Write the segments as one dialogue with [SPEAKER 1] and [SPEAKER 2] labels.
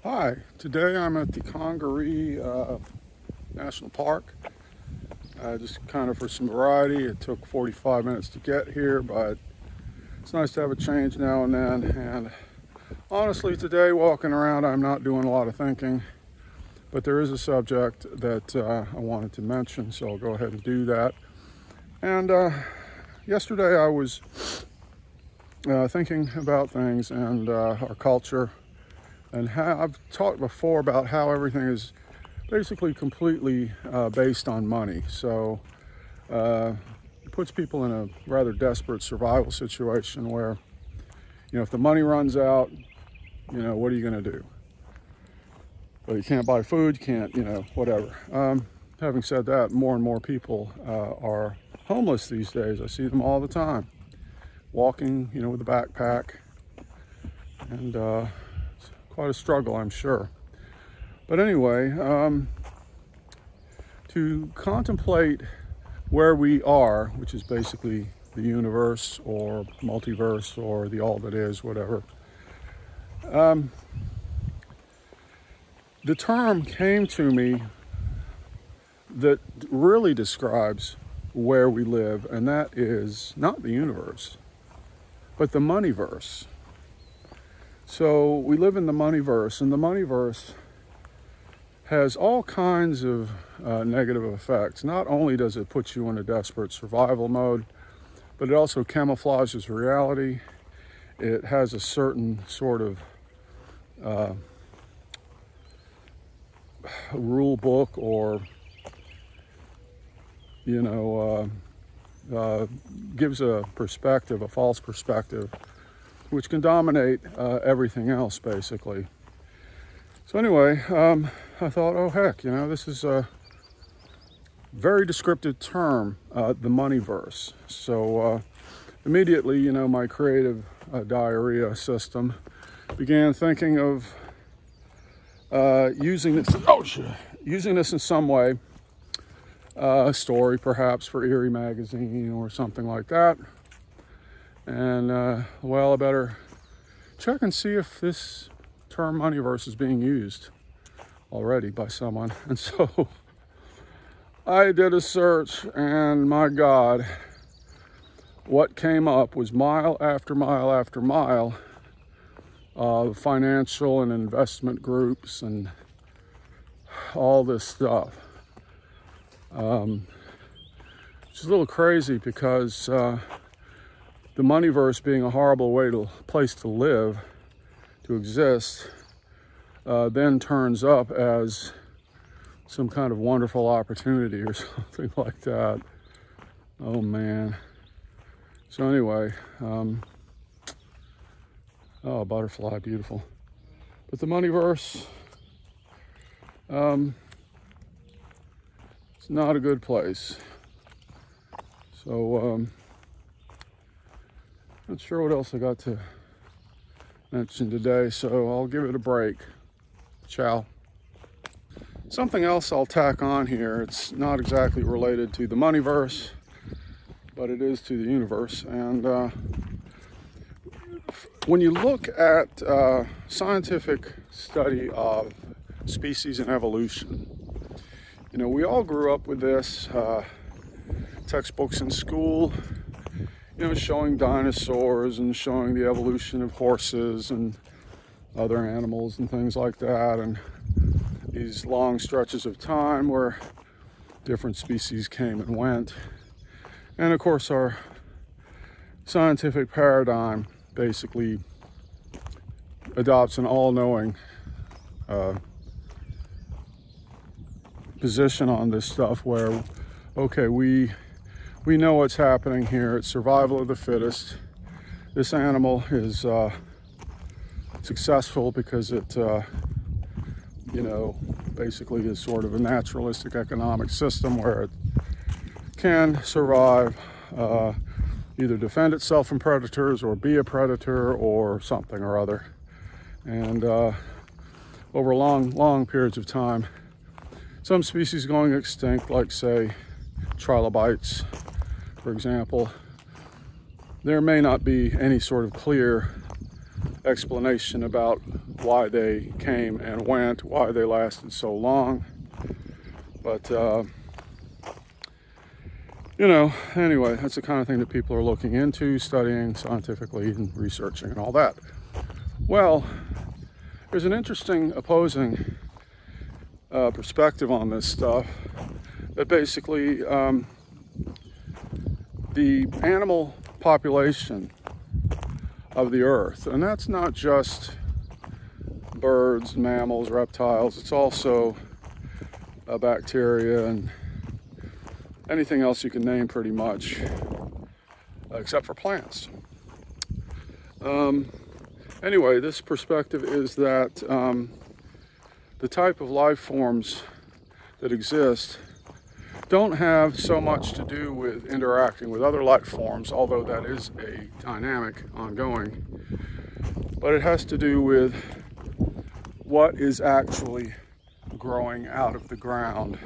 [SPEAKER 1] Hi, today I'm at the Congaree National Park. Just kind of for some variety. It took 45 minutes to get here, but it's nice to have a change now and then. And honestly, today walking around, I'm not doing a lot of thinking, but there is a subject that I wanted to mention, so I'll go ahead and do that. And yesterday I was thinking about things and our culture, and how I've talked before about how everything is basically completely based on money. So it puts people in a rather desperate survival situation where, if the money runs out, what are you going to do? Well, you can't buy food, you can't, whatever. Having said that, more and more people are homeless these days. I see them all the time, walking, with a backpack, and quite a struggle, I'm sure. But anyway, to contemplate where we are, which is basically the universe or multiverse or the all that is, whatever. The term came to me that really describes where we live, and that is not the universe, but the Moneyverse. So we live in the Moneyverse, and the Moneyverse has all kinds of negative effects. Not only does it put you in a desperate survival mode, but it also camouflages reality. It has a certain sort of rule book, or gives a perspective, a false perspective, which can dominate everything else, basically. So anyway, I thought, oh heck, this is a very descriptive term, the Moneyverse. So immediately, my creative diarrhea system began thinking of using this in some way. A story perhaps for Erie magazine or something like that. And well, I better check and see if this term Moneyverse is being used already by someone. And so I did a search, and my God, what came up was mile after mile after mile of financial and investment groups and all this stuff. Which is a little crazy because the Moneyverse, being a horrible place to live, to exist, then turns up as some kind of wonderful opportunity or something like that. Oh man. So anyway, oh, butterfly, beautiful. But the Moneyverse, it's not a good place. So not sure what else I got to mention today, so I'll give it a break. Ciao. Something else I'll tack on here. It's not exactly related to the Moneyverse, but it is to the universe. And when you look at scientific study of species and evolution, we all grew up with this, textbooks in school, showing dinosaurs and showing the evolution of horses and other animals and things like that, and these long stretches of time where different species came and went. And of course, our scientific paradigm basically adopts an all-knowing position on this stuff where, okay, we know what's happening here. It's survival of the fittest. This animal is successful because it, basically is sort of a naturalistic economic system where it can survive, either defend itself from predators or be a predator or something or other. And over long periods of time, some species going extinct, like say trilobites, for example, there may not be any sort of clear explanation about why they came and went, why they lasted so long. But, you know, anyway, that's the kind of thing that people are looking into, studying scientifically and researching and all that. Well, there's an interesting opposing perspective on this stuff, that basically the animal population of the earth, and that's not just birds, mammals, reptiles, it's also bacteria and anything else you can name pretty much, except for plants. Anyway, this perspective is that the type of life forms that exist don't have so much to do with interacting with other life forms, although that is a dynamic ongoing, but it has to do with what is actually growing out of the ground.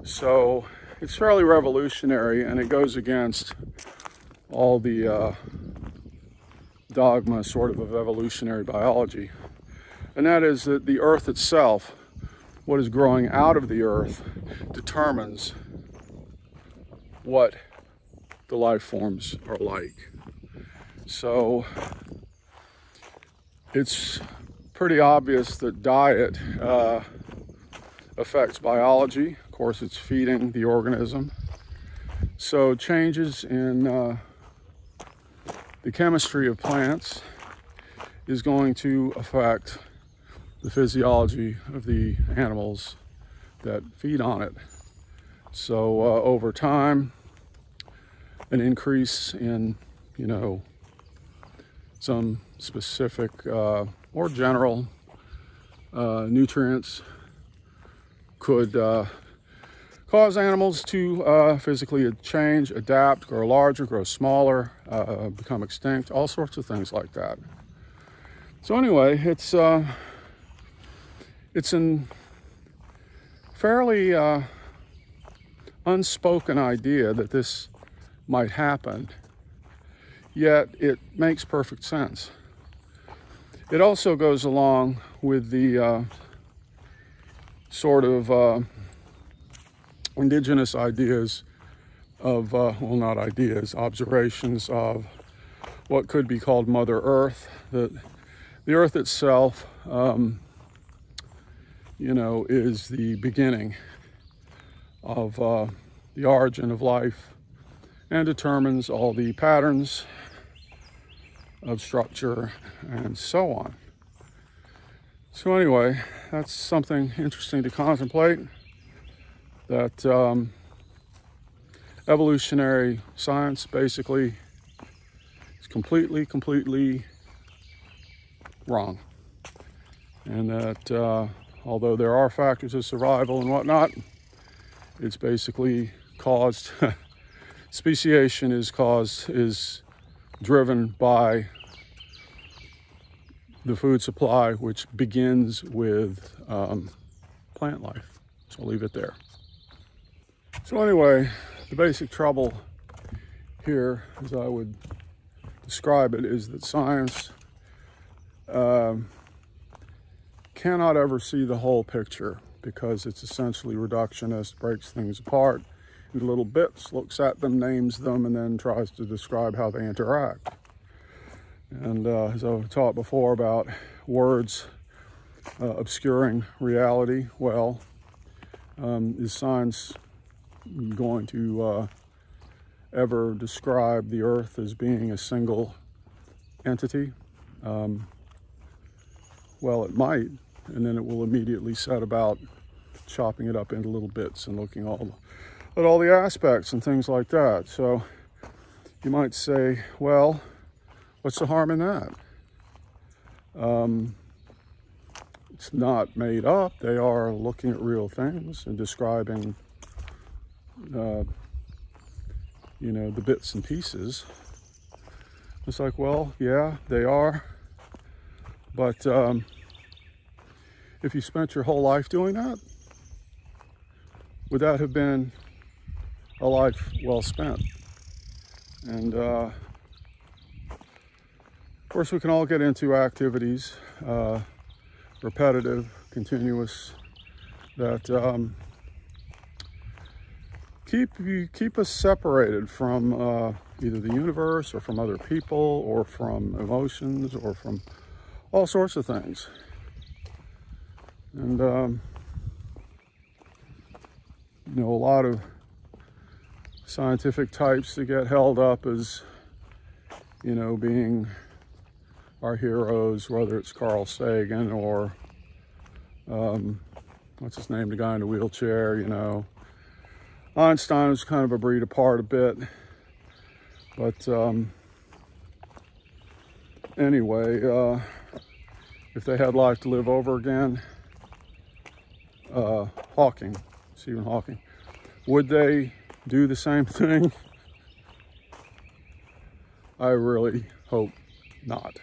[SPEAKER 1] So it's fairly revolutionary, and it goes against all the dogma sort of evolutionary biology. And that is that the earth itself, what is growing out of the earth, determines what the life forms are like. So it's pretty obvious that diet affects biology. Of course, it's feeding the organism. So changes in the chemistry of plants is going to affect the physiology of the animals that feed on it. So over time, an increase in, you know, some specific or general nutrients could cause animals to physically change, adapt, grow larger, grow smaller, become extinct, all sorts of things like that. So anyway, it's a fairly unspoken idea that this might happen, yet it makes perfect sense. It also goes along with the sort of indigenous ideas of, well, not ideas, observations of what could be called Mother Earth, that the Earth itself, you know, is the beginning of the origin of life and determines all the patterns of structure and so on. So anyway, that's something interesting to contemplate, that evolutionary science basically is completely wrong. And that although there are factors of survival and whatnot, it's basically caused, speciation is driven by the food supply, which begins with plant life. So I'll leave it there. So anyway, the basic trouble here, as I would describe it, is that science cannot ever see the whole picture, because it's essentially reductionist, breaks things apart into little bits, looks at them, names them, and then tries to describe how they interact. And as I've taught before about words obscuring reality, well, is science going to ever describe the earth as being a single entity? Well, it might, and then it will immediately set about chopping it up into little bits and looking at all the aspects and things like that. So you might say, well, what's the harm in that? It's not made up. They are looking at real things and describing, you know, the bits and pieces. It's like, well, yeah, they are. But if you spent your whole life doing that, would that have been a life well spent? And Of course, we can all get into activities, repetitive, continuous, that keep us separated from either the universe or from other people or from emotions or from all sorts of things. And you know, a lot of scientific types that get held up as, you know, being our heroes, whether it's Carl Sagan or what's his name, the guy in the wheelchair, you know. Einstein was kind of a breed apart a bit, but anyway, if they had life to live over again, Stephen Hawking, would they do the same thing? I really hope not.